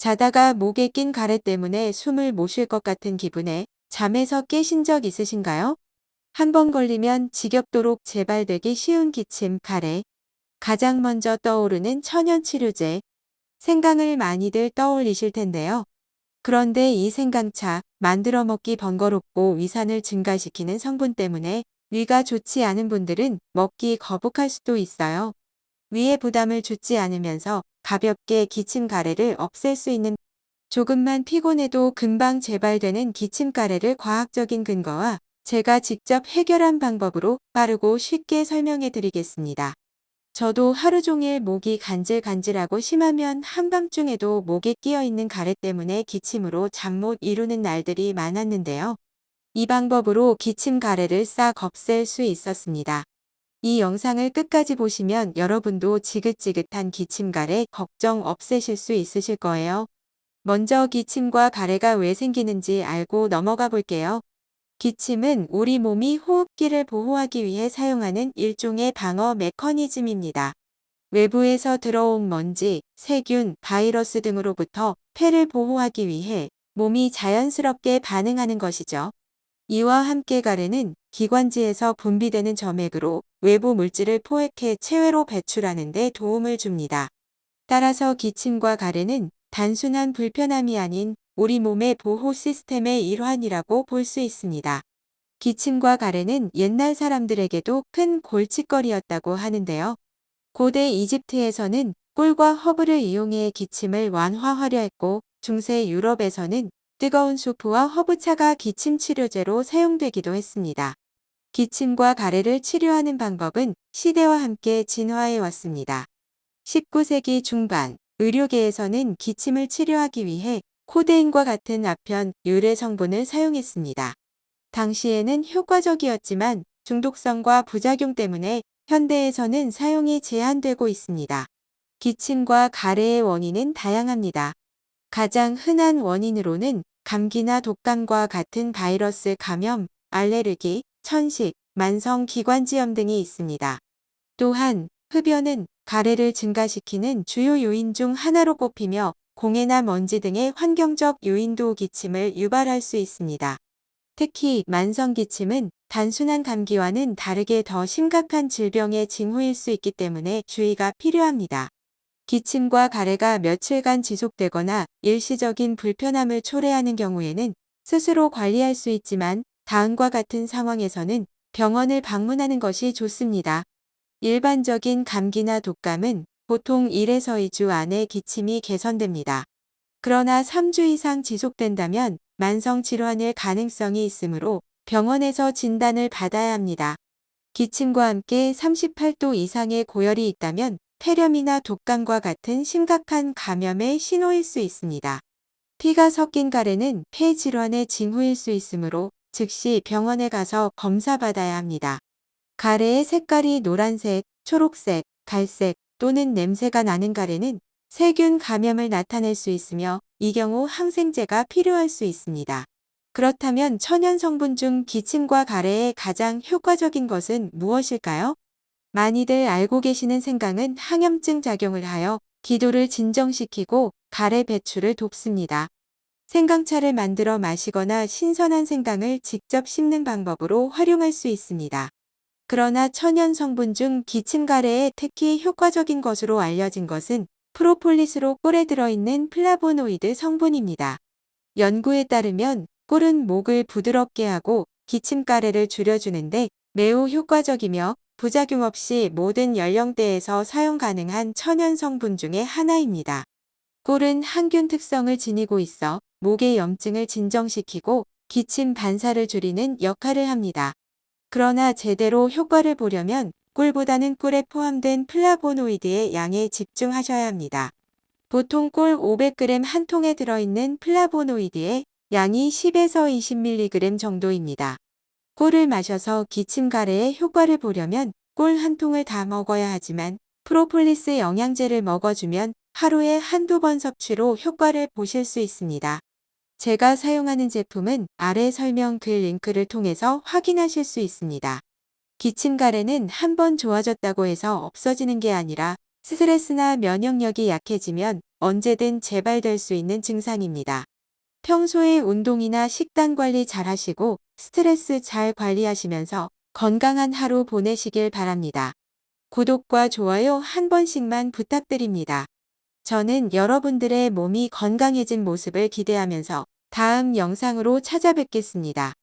자다가 목에 낀 가래 때문에 숨을 못 쉴 것 같은 기분에 잠에서 깨신 적 있으신가요? 한 번 걸리면 지겹도록 재발되기 쉬운 기침, 가래. 가장 먼저 떠오르는 천연치료제. 생강을 많이들 떠올리실 텐데요. 그런데 이 생강차, 만들어 먹기 번거롭고 위산을 증가시키는 성분 때문에 위가 좋지 않은 분들은 먹기 거북할 수도 있어요. 위에 부담을 주지 않으면서 가볍게 기침 가래를 없앨 수 있는, 조금만 피곤해도 금방 재발되는 기침 가래를 과학적인 근거와 제가 직접 해결한 방법으로 빠르고 쉽게 설명해 드리겠습니다. 저도 하루 종일 목이 간질간질하고 심하면 한밤중에도 목에 끼어 있는 가래 때문에 기침으로 잠 못 이루는 날들이 많았는데요. 이 방법으로 기침 가래를 싹 없앨 수 있었습니다. 이 영상을 끝까지 보시면 여러분도 지긋지긋한 기침 가래 걱정 없애실 수 있으실 거예요. 먼저 기침과 가래가 왜 생기는지 알고 넘어가 볼게요. 기침은 우리 몸이 호흡기를 보호하기 위해 사용하는 일종의 방어 메커니즘입니다. 외부에서 들어온 먼지, 세균, 바이러스 등으로부터 폐를 보호하기 위해 몸이 자연스럽게 반응하는 것이죠. 이와 함께 가래는 기관지에서 분비되는 점액으로 외부 물질을 포획해 체외로 배출하는 데 도움을 줍니다. 따라서 기침과 가래는 단순한 불편함이 아닌 우리 몸의 보호 시스템의 일환이라고 볼 수 있습니다. 기침과 가래는 옛날 사람들에게도 큰 골칫거리였다고 하는데요. 고대 이집트에서는 꿀과 허브를 이용해 기침을 완화하려 했고, 중세 유럽에서는 뜨거운 수프와 허브차가 기침 치료제로 사용되기도 했습니다. 기침과 가래를 치료하는 방법은 시대와 함께 진화해 왔습니다. 19세기 중반, 의료계에서는 기침을 치료하기 위해 코데인과 같은 아편, 유래 성분을 사용했습니다. 당시에는 효과적이었지만 중독성과 부작용 때문에 현대에서는 사용이 제한되고 있습니다. 기침과 가래의 원인은 다양합니다. 가장 흔한 원인으로는 감기나 독감과 같은 바이러스 감염, 알레르기, 천식, 만성 기관지염 등이 있습니다. 또한 흡연은 가래를 증가시키는 주요 요인 중 하나로 꼽히며 공해나 먼지 등의 환경적 요인도 기침을 유발할 수 있습니다. 특히 만성 기침은 단순한 감기와는 다르게 더 심각한 질병의 징후일 수 있기 때문에 주의가 필요합니다. 기침과 가래가 며칠간 지속되거나 일시적인 불편함을 초래하는 경우에는 스스로 관리할 수 있지만 다음과 같은 상황에서는 병원을 방문하는 것이 좋습니다. 일반적인 감기나 독감은 보통 1에서 2주 안에 기침이 개선됩니다. 그러나 3주 이상 지속된다면 만성 질환일 가능성이 있으므로 병원에서 진단을 받아야 합니다. 기침과 함께 38도 이상의 고열이 있다면 폐렴이나 독감과 같은 심각한 감염의 신호일 수 있습니다. 피가 섞인 가래는 폐 질환의 징후일 수 있으므로 즉시 병원에 가서 검사받아야 합니다. 가래의 색깔이 노란색, 초록색, 갈색 또는 냄새가 나는 가래는 세균 감염을 나타낼 수 있으며 이 경우 항생제가 필요할 수 있습니다. 그렇다면 천연 성분 중 기침과 가래에 가장 효과적인 것은 무엇일까요? 많이들 알고 계시는 생강은 항염증 작용을 하여 기도를 진정시키고 가래 배출을 돕습니다. 생강차를 만들어 마시거나 신선한 생강을 직접 씹는 방법으로 활용할 수 있습니다. 그러나 천연 성분 중 기침 가래에 특히 효과적인 것으로 알려진 것은 프로폴리스로 꿀에 들어있는 플라보노이드 성분입니다. 연구에 따르면 꿀은 목을 부드럽게 하고 기침 가래를 줄여주는데 매우 효과적이며 부작용 없이 모든 연령대에서 사용 가능한 천연 성분 중의 하나입니다. 꿀은 항균 특성을 지니고 있어 목의 염증을 진정시키고 기침 반사를 줄이는 역할을 합니다. 그러나 제대로 효과를 보려면 꿀보다는 꿀에 포함된 플라보노이드의 양에 집중하셔야 합니다. 보통 꿀 500g 한 통에 들어있는 플라보노이드의 양이 10에서 20mg 정도입니다. 꿀을 마셔서 기침 가래의 효과를 보려면 꿀 한 통을 다 먹어야 하지만 프로폴리스 영양제를 먹어주면 하루에 한두 번 섭취로 효과를 보실 수 있습니다. 제가 사용하는 제품은 아래 설명 글 링크를 통해서 확인하실 수 있습니다. 기침 가래는 한 번 좋아졌다고 해서 없어지는 게 아니라 스트레스나 면역력이 약해지면 언제든 재발될 수 있는 증상입니다. 평소에 운동이나 식단 관리 잘 하시고 스트레스 잘 관리하시면서 건강한 하루 보내시길 바랍니다. 구독과 좋아요 한 번씩만 부탁드립니다. 저는 여러분들의 몸이 건강해진 모습을 기대하면서 다음 영상으로 찾아뵙겠습니다.